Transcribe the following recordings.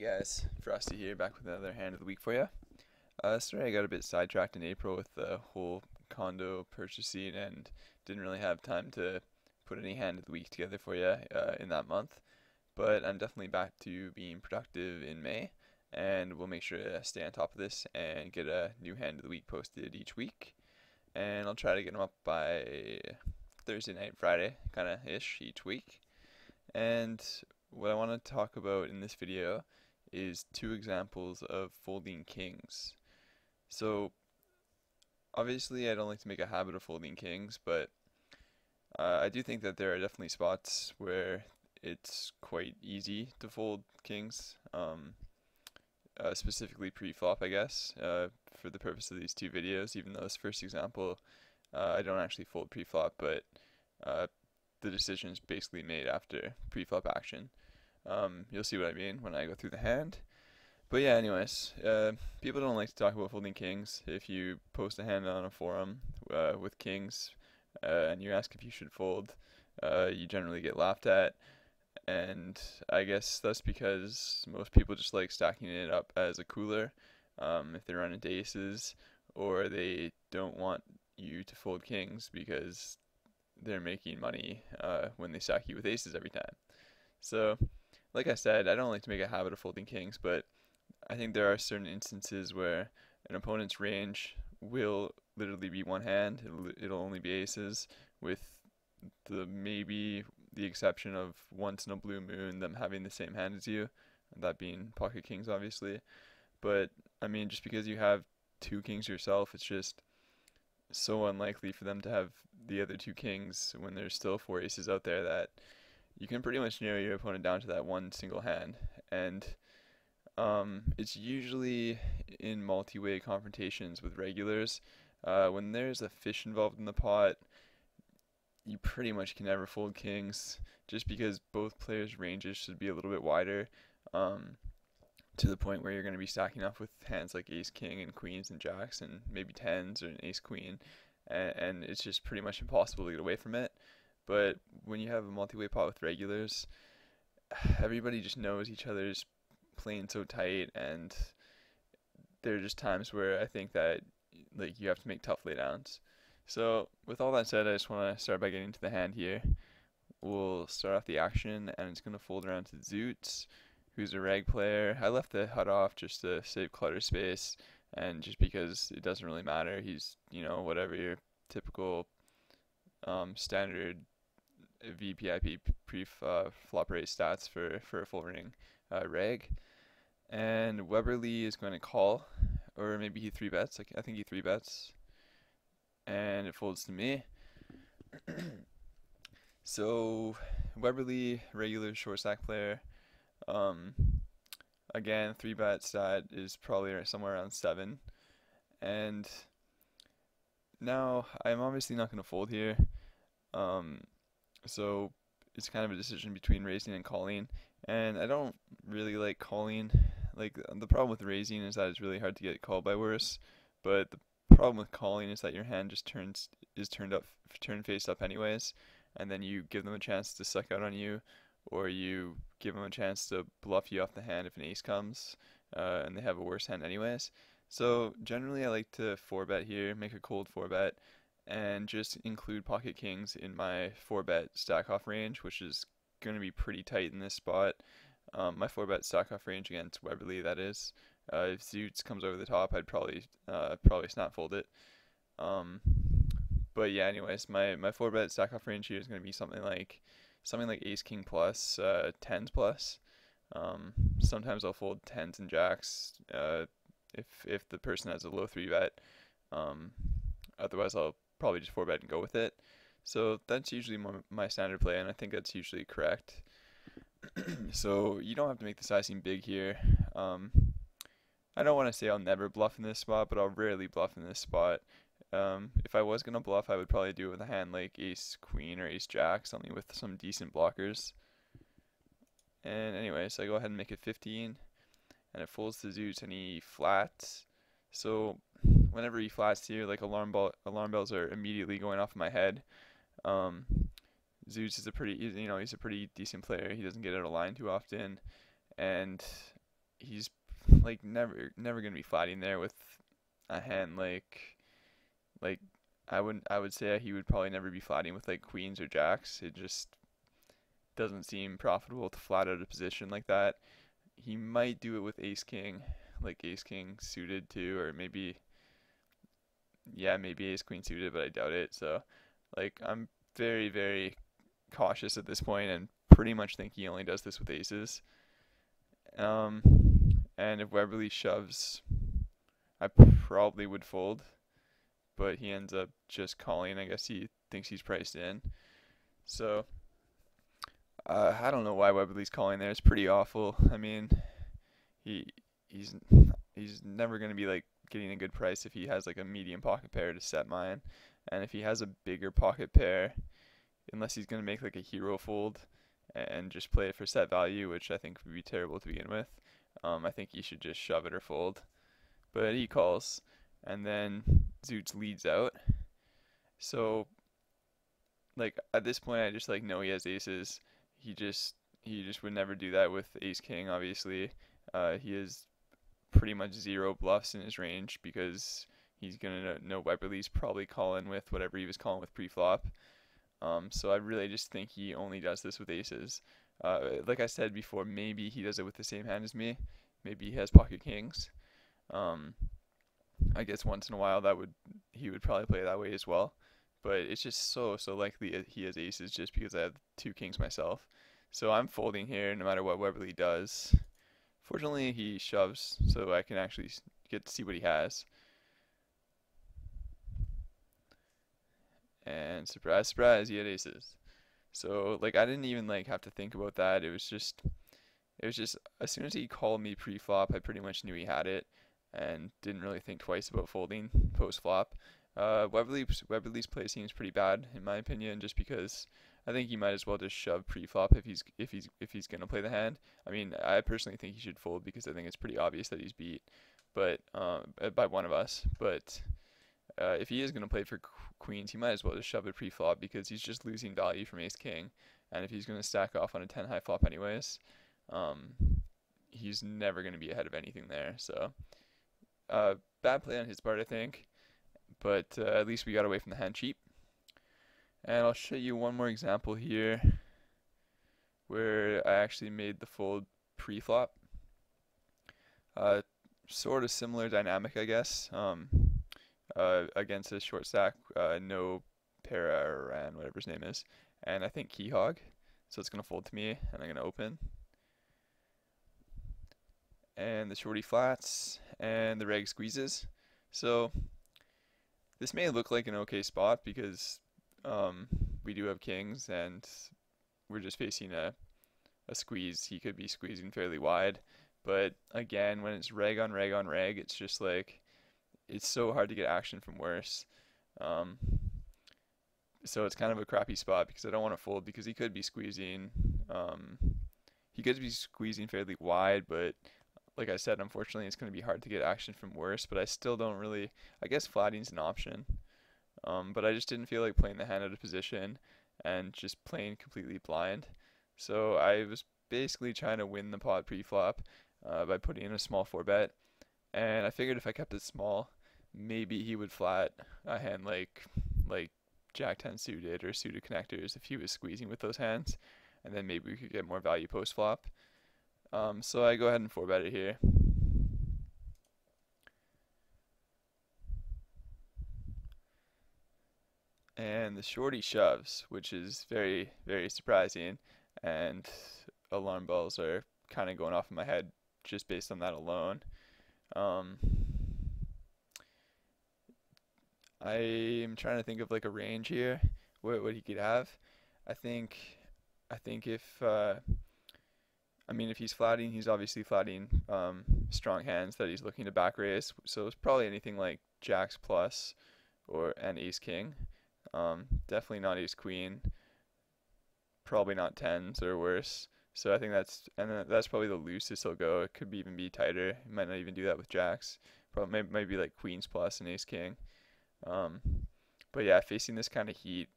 Guys, Frosty here, back with another hand of the week for you. Sorry I got a bit sidetracked in April with the whole condo purchasing and didn't really have time to put any hand of the week together for you in that month. But I'm definitely back to being productive in May, and we'll make sure to stay on top of this and get a new hand of the week posted each week. And I'll try to get them up by Thursday night, Friday, kind of ish each week. And what I want to talk about in this video is two examples of folding kings. So obviously I don't like to make a habit of folding kings, but I do think that there are definitely spots where it's quite easy to fold kings, specifically pre-flop, I guess, for the purpose of these two videos, even though this first example I don't actually fold pre-flop, but the decision is basically made after pre-flop action. You'll see what I mean when I go through the hand. But yeah, anyways, people don't like to talk about folding kings. If you post a hand on a forum with kings and you ask if you should fold, you generally get laughed at. And I guess that's because most people just like stacking it up as a cooler if they run into aces, or they don't want you to fold kings because they're making money when they stack you with aces every time. So like I said, I don't like to make a habit of folding kings, but I think there are certain instances where an opponent's range will literally be one hand. It'll only be aces, with maybe the exception of once in a blue moon them having the same hand as you, that being pocket kings obviously. But I mean, just because you have two kings yourself, it's just so unlikely for them to have the other two kings when there's still four aces out there that you can pretty much narrow your opponent down to that one single hand. And it's usually in multi-way confrontations with regulars. When there's a fish involved in the pot, you pretty much can never fold kings, just because both players' ranges should be a little bit wider, to the point where you're going to be stacking up with hands like ace king and queens and jacks and maybe tens or an ace queen, and it's just pretty much impossible to get away from it. But when you have a multi-way pot with regulars, everybody just knows each other's playing so tight, and there are just times where I think that like you have to make tough laydowns. So with all that said, I just want to start by getting to the hand here. We'll start off the action, and it's going to fold around to Zoots, who's a reg player. I left the HUD off just to save clutter space, and just because it doesn't really matter. He's, whatever your typical standard VPIP pre-flop raise stats for a full ring reg. And Weberly is going to call, or maybe he 3-bets. I think he 3-bets, and it folds to me. So Weberly, regular short stack player. Again, 3-bet stat is probably somewhere around 7. And now I'm obviously not going to fold here. So it's kind of a decision between raising and calling, and I don't really like calling. Like, the problem with raising is that it's really hard to get called by worse, but the problem with calling is that your hand just turned face up anyways, and then you give them a chance to suck out on you, or you give them a chance to bluff you off the hand if an ace comes, and they have a worse hand anyways. So generally I like to 4-bet here, make a cold 4-bet, and just include pocket kings in my 4-bet stack off range, which is going to be pretty tight in this spot. My 4-bet stack off range against Weberly, that is. If Zoots comes over the top, I'd probably snap fold it. But yeah, anyways, my 4-bet stack off range here is going to be something like ace king plus, tens plus. Sometimes I'll fold tens and jacks if the person has a low 3-bet. Otherwise I'll probably just 4-bet and go with it. So that's usually my standard play, and I think that's usually correct. So you don't have to make the sizing big here. I don't want to say I'll never bluff in this spot, but I'll rarely bluff in this spot. If I was going to bluff, I would probably do it with a hand like ace queen or ace jack, something with some decent blockers. And anyways, I go ahead and make it 15, and it folds to Zoots, and he flats. So whenever he flats here, like alarm bells are immediately going off in my head. Zoots is he's a pretty decent player. He doesn't get out of line too often, and he's like never gonna be flatting there with a hand like I would say he would probably never be flatting with like queens or jacks. It just doesn't seem profitable to flat out a position like that. He might do it with ace king, like ace king suited too, or maybe yeah, maybe ace queen suited, but I doubt it. So like I'm very cautious at this point and pretty much think he only does this with aces. Um, and if Weberly shoves, I probably would fold, but he ends up just calling. I guess he thinks he's priced in. So I don't know why Weberly's calling there. It's pretty awful. I mean, he he's he's never gonna be like getting a good price if he has like a medium pocket pair to set mine, and if he has a bigger pocket pair, unless he's gonna make like a hero fold and just play it for set value, which I think would be terrible to begin with. I think he should just shove it or fold. But he calls, and then Zoots leads out. So like at this point, I just like know he has aces. He just would never do that with ace king. Obviously, he has pretty much zero bluffs in his range because he's gonna know Weberly's probably calling with whatever he was calling with pre-flop. So I really just think he only does this with aces. Like I said before, maybe he does it with the same hand as me. Maybe he has pocket kings. Um, I guess once in a while he would probably play that way as well. But it's just so likely he has aces just because I have two kings myself. So I'm folding here no matter what Weberly does. Fortunately, he shoves so I can actually get to see what he has. And surprise, surprise, he had aces. So like I didn't even like have to think about that. It was just as soon as he called me pre-flop, I pretty much knew he had it and didn't really think twice about folding post-flop. Weberly's play seems pretty bad in my opinion, just because I think he might as well just shove pre-flop if he's gonna play the hand. I mean, I personally think he should fold because I think it's pretty obvious that he's beat, but by one of us. But if he is gonna play for queens, he might as well just shove it pre-flop because he's just losing value from ace king, and if he's gonna stack off on a 10 high flop anyways, um, he's never gonna be ahead of anything there. So bad play on his part, I think, but at least we got away from the hand cheat. And I'll show you one more example here where I actually made the fold pre-flop. Sort of similar dynamic, I guess. Against a short stack, no Pararan, whatever his name is, and I think key hog. So it's gonna fold to me, and I'm gonna open. And the shorty flats, and the reg squeezes. So this may look like an okay spot because we do have kings, and we're just facing a squeeze. He could be squeezing fairly wide, but again, when it's reg on reg on reg, it's just like it's so hard to get action from worse. So it's kind of a crappy spot because I don't want to fold because he could be squeezing. He could be squeezing fairly wide, but like I said, unfortunately, it's going to be hard to get action from worse. But I still don't really. I guess flatting's an option. But I just didn't feel like playing the hand out of position and just playing completely blind. So I was basically trying to win the pot pre-flop by putting in a small 4-bet. And I figured if I kept it small, maybe he would flat a hand like Jack 10 suited or suited connectors if he was squeezing with those hands. And then maybe we could get more value post-flop. So I go ahead and 4-bet it here. And the shorty shoves, which is very surprising, and alarm bells are kind of going off in my head just based on that alone. I am trying to think of like a range here, what he could have. I think if I mean if he's flatting, he's obviously flatting strong hands that he's looking to back raise. So it's probably anything like jacks plus or an ace king. Definitely not ace queen. Probably not tens or worse. So I think that's probably the loosest he'll go. It could even be tighter. He might not even do that with jacks. Probably maybe like queens plus and ace king. But yeah, facing this kind of heat,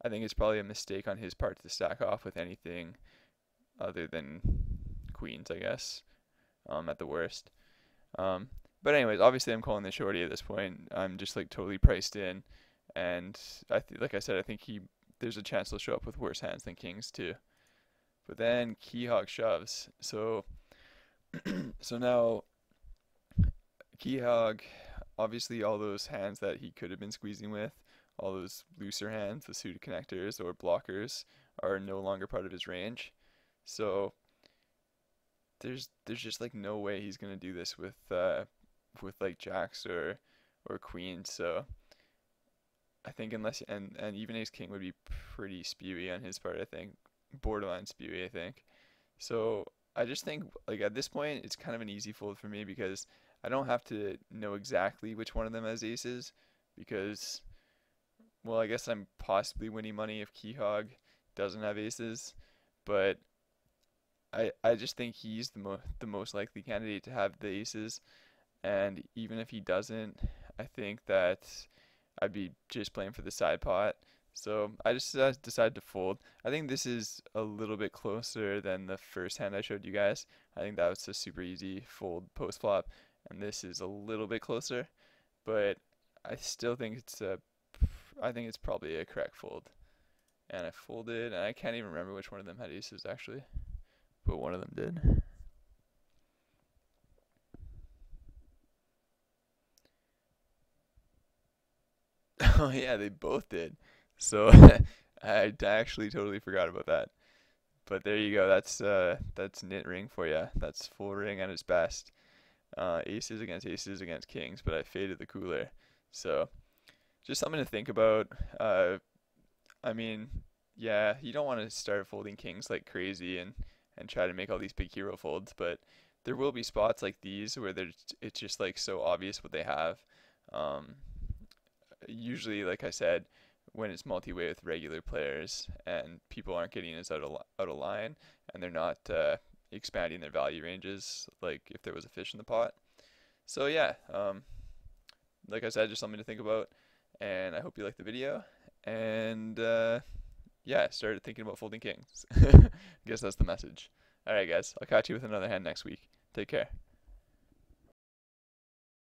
I think it's probably a mistake on his part to stack off with anything other than queens, I guess. at the worst. Um, but anyways, obviously I'm calling the shorty at this point. I'm just like totally priced in, and like I said, I think there's a chance he'll show up with worse hands than kings too. But then key hog shoves. So now key hog, obviously all those hands that he could have been squeezing with, all those looser hands, the suited connectors or blockers, are no longer part of his range. So there's just like no way he's gonna do this with like jacks or queens. So I think unless and even ace king would be pretty spewy on his part. I think borderline spewy. I think so. I just think like at this point it's kind of an easy fold for me because I don't have to know exactly which one of them has aces because well I guess I'm possibly winning money if key hog doesn't have aces, but I just think he's the most likely candidate to have the aces, and even if he doesn't, I think that I'd be just playing for the side pot. So I just decided to fold. I think this is a little bit closer than the first hand I showed you guys. I think that was a super easy fold post flop, and this is a little bit closer, but I still think I think it's probably a correct fold. And I folded, and I can't even remember which one of them had aces actually, but one of them did. Oh yeah, they both did. So I actually totally forgot about that. But there you go. That's nit ring for you. That's full ring at its best. Aces against kings, but I faded the cooler. So just something to think about. I mean, yeah, you don't want to start folding kings like crazy and try to make all these big hero folds, but there will be spots like these where it's just like so obvious what they have. Um, Usually, like I said, when it's multi-way with regular players and people aren't getting us out of line and they're not expanding their value ranges, like if there was a fish in the pot. So yeah, like I said, just something to think about. And I hope you liked the video. And yeah, started thinking about folding kings. I guess that's the message. All right, guys, I'll catch you with another hand next week. Take care.